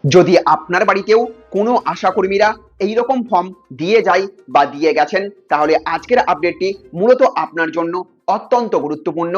যদি আপনার বাড়িতেও কোনো আশাকর্মীরা এইরকম ফর্ম দিয়ে যায় বা দিয়ে গেছেন, তাহলে আজকের আপডেটটি মূলত আপনার জন্য অত্যন্ত গুরুত্বপূর্ণ।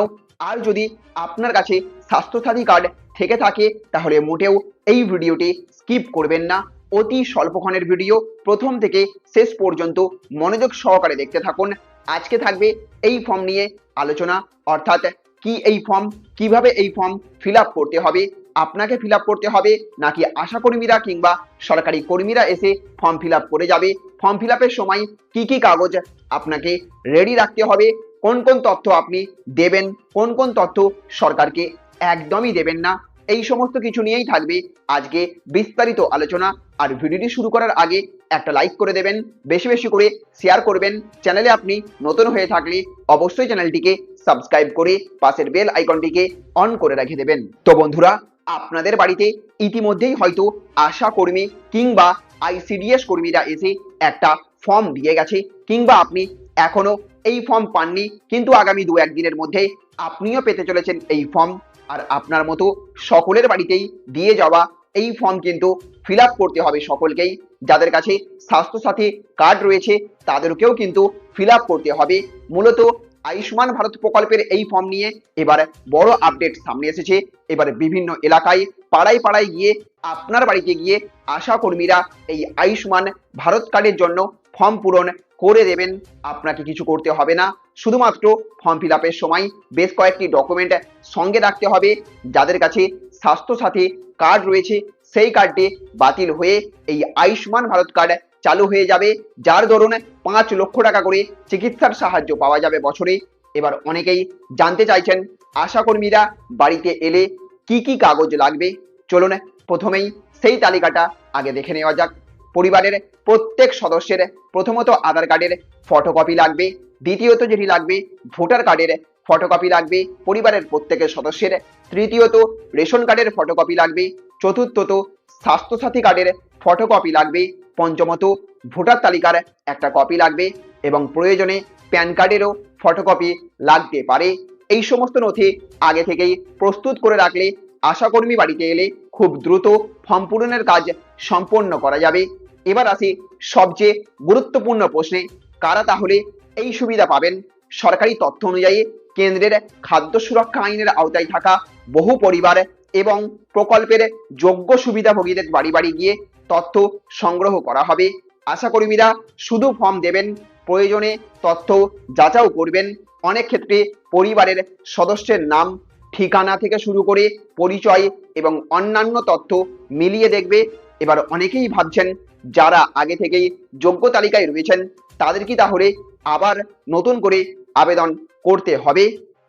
আর যদি আপনার কাছে স্বাস্থ্যসাথী কার্ড থেকে থাকে, তাহলে মোটেও এই ভিডিওটি স্কিপ করবেন না। অতি স্বল্পক্ষণের ভিডিও, প্রথম থেকে শেষ পর্যন্ত মনোযোগ সহকারে দেখতে থাকুন। আজকে থাকবে এই ফর্ম নিয়ে আলোচনা, অর্থাৎ কি এই ফর্ম, কিভাবে এই ফর্ম ফিল আপ করতে হবে, আপনাকে ফিল আপ করতে হবে নাকি আশাকর্মীরা কিংবা সরকারি কর্মীরা এসে ফর্ম ফিল আপ করে যাবে, ফর্ম ফিল আপের সময় কি কি কাগজ আপনাকে রেডি রাখতে হবে, কোন কোন তথ্য আপনি দেবেন, কোন কোন তথ্য সরকারকে একদমই দেবেন না, এই সমস্ত কিছু নিয়েই থাকবে আজকে বিস্তারিত আলোচনা। আর ভিডিওটি শুরু করার আগে একটা লাইক করে দেবেন, বেশি বেশি করে শেয়ার করবেন। চ্যানেলে আপনি নতুন হয়ে থাকলে অবশ্যই চ্যানেলটিকে সাবস্ক্রাইব করে পাশের বেল আইকনটিকে অন করে রেখে দেবেন। তো বন্ধুরা, আপনাদের বাড়িতে ইতিমধ্যেই হয়তো আশা কর্মী কিংবা আইসিডিএস কর্মীরা এসে একটা ফর্ম দিয়ে গেছে, কিংবা আপনি এখনো এই ফর্ম পাননি, কিন্তু আগামী 2-1 দিনের মধ্যে আপনিও পেতে চলেছেন এই ফর্ম। আর আপনার মতো সকলের বাড়িতেই দিয়ে যাওয়া এই ফর্ম কিন্তু ফিল আপ করতে হবে সকলকেই। যাদের কাছে স্বাস্থ্যসাথী কার্ড রয়েছে তাদেরকেও কিন্তু ফিল আপ করতে হবে। মূলত আয়ুষ্মান ভারত প্রকল্পের এই ফর্ম নিয়ে এবার বড় আপডেট সামনে এসেছে। এবার বিভিন্ন এলাকায় পাড়ায় পাড়ায় গিয়ে, আপনার বাড়িতে গিয়ে আশা কর্মীরা এই আয়ুষ্মান ভারত কার্ডের জন্য ফর্ম পূরণ করে দেবেন। আপনাকে কিছু করতে হবে না, শুধুমাত্র ফর্ম ফিল আপের সময় বেশ কয়েকটি ডকুমেন্ট সঙ্গে রাখতে হবে। যাদের কাছে স্বাস্থ্যসাথী কার্ড রয়েছে সেই কার্ডটি বাতিল হয়ে এই আয়ুষ্মান ভারত কার্ড চালু হয়ে যাবে, যার দরুন 5 লক্ষ টাকা করে চিকিৎসার সাহায্য পাওয়া যাবে বছরে। এবার অনেকেই জানতে চাইছেন আশাকর্মীরা বাড়িতে এলে কি কি কাগজ লাগবে। চলুন প্রথমেই সেই তালিকাটা আগে দেখে নেওয়া যাক। পরিবারের প্রত্যেক সদস্যের প্রথমত আধার কার্ডের ফটোকপি লাগবে, দ্বিতীয়ত যেটি লাগবে ভোটার কার্ডের ফটোকপি লাগবে পরিবারের প্রত্যেকের সদস্যের, তৃতীয়ত রেশন কার্ডের ফটোকপি লাগবে, চতুর্থত স্বাস্থ্যসাথী কার্ডের ফটোকপি লাগবে, পঞ্চমত ভোটার তালিকার একটা কপি লাগবে এবং প্রয়োজনে প্যান কার্ডেরও ফটোকপি লাগতে পারে। এই সমস্ত নথি আগে থেকেই প্রস্তুত করে রাখলে আশাকর্মী বাড়িতে এলে খুব দ্রুত ফর্ম পূরণের কাজ সম্পন্ন করা যাবে। এবার আসি সবচেয়ে গুরুত্বপূর্ণ প্রশ্নে, কারা তাহলে এই সুবিধা পাবেন। সরকারি তথ্য অনুযায়ী কেন্দ্রের খাদ্য সুরক্ষা আইনের আওতায় থাকা বহু পরিবার এবং প্রকল্পের যোগ্য সুবিধাভোগীদের বাড়ি বাড়ি গিয়ে তথ্য সংগ্রহ করা হবে। আশাকর্মীরা শুধু ফর্ম দেবেন, প্রয়োজনে তথ্য যাচাও করবেন। অনেক ক্ষেত্রে পরিবারের সদস্যের নাম, ঠিকানা থেকে শুরু করে পরিচয় এবং অন্যান্য তথ্য মিলিয়ে দেখবে। এবার অনেকেই ভাবছেন যারা আগে থেকেই যোগ্য তালিকায় রয়েছেন তাদের কি তাহলে আবার নতুন করে আবেদন করতে হবে।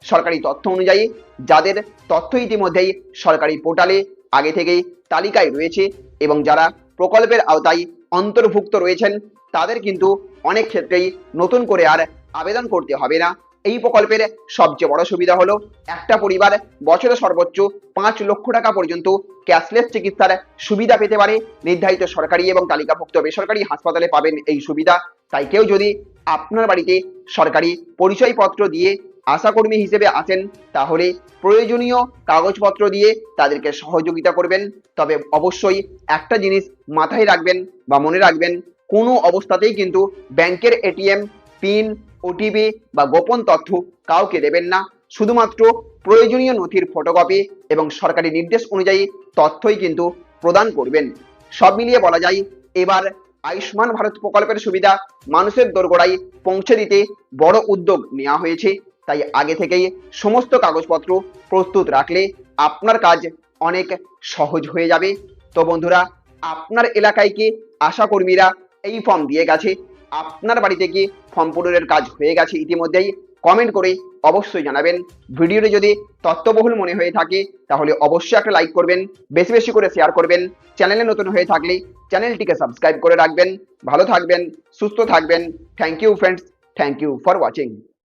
সরকারি তথ্য অনুযায়ী যাদের তথ্য ইতিমধ্যেই সরকারি পোর্টালে আগে থেকেই তালিকায় রয়েছে এবং যারা প্রকল্পের আওতায় অন্তর্ভুক্ত রয়েছেন তাদের কিন্তু অনেক ক্ষেত্রেই নতুন করে আর আবেদন করতে হবে না। এই প্রকল্পের সবচেয়ে বড় সুবিধা হলো একটা পরিবার বছরে সর্বোচ্চ 5 লক্ষ টাকা পর্যন্ত ক্যাশলেস চিকিৎসার সুবিধা পেতে পারে। নির্ধারিত সরকারি এবং তালিকাভুক্ত বেসরকারি হাসপাতালে পাবেন এই সুবিধা। তাই কেউ যদি আপনার বাড়িতে সরকারি পরিচয়পত্র দিয়ে আশাকর্মী হিসেবে আছেন, তাহলে প্রয়োজনীয় কাগজপত্র দিয়ে তাদেরকে সহযোগিতা করবেন। তবে অবশ্যই একটা জিনিস মাথায় রাখবেন বা মনে রাখবেন, কোনো অবস্থাতেই কিন্তু ব্যাংকের এটিএম পিন, ওটিপি বা গোপন তথ্য কাউকে দেবেন না। শুধুমাত্র প্রয়োজনীয় নথির ফটোকপি এবং সরকারি নির্দেশ অনুযায়ী তথ্যই কিন্তু প্রদান করবেন। সব মিলিয়ে বলা যায় এবার আয়ুষ্মান ভারত প্রকল্পের সুবিধা মানুষের দোরগোড়ায় পৌঁছে দিতে বড় উদ্যোগ নেওয়া হয়েছে। তাই আগে থেকেই সমস্ত কাগজপত্র প্রস্তুত রাখলে আপনার কাজ অনেক সহজ হয়ে যাবে। তো বন্ধুরা, আপনার এলাকায় কি আশাকর্মীরা এই ফর্ম দিয়ে গেছে? আপনার বাড়িতে কি ফর্ম পূরণের কাজ হয়ে গেছে ইতিমধ্যেই? কমেন্ট করে অবশ্যই জানাবেন। ভিডিওটি যদি তথ্যবহুল মনে হয়ে থাকে তাহলে অবশ্যই একটা লাইক করবেন, বেশি বেশি করে শেয়ার করবেন। চ্যানেলে নতুন হয়ে থাকলে চ্যানেলটিকে সাবস্ক্রাইব করে রাখবেন। ভালো থাকবেন, সুস্থ থাকবেন। Thank you friends, thank you for watching.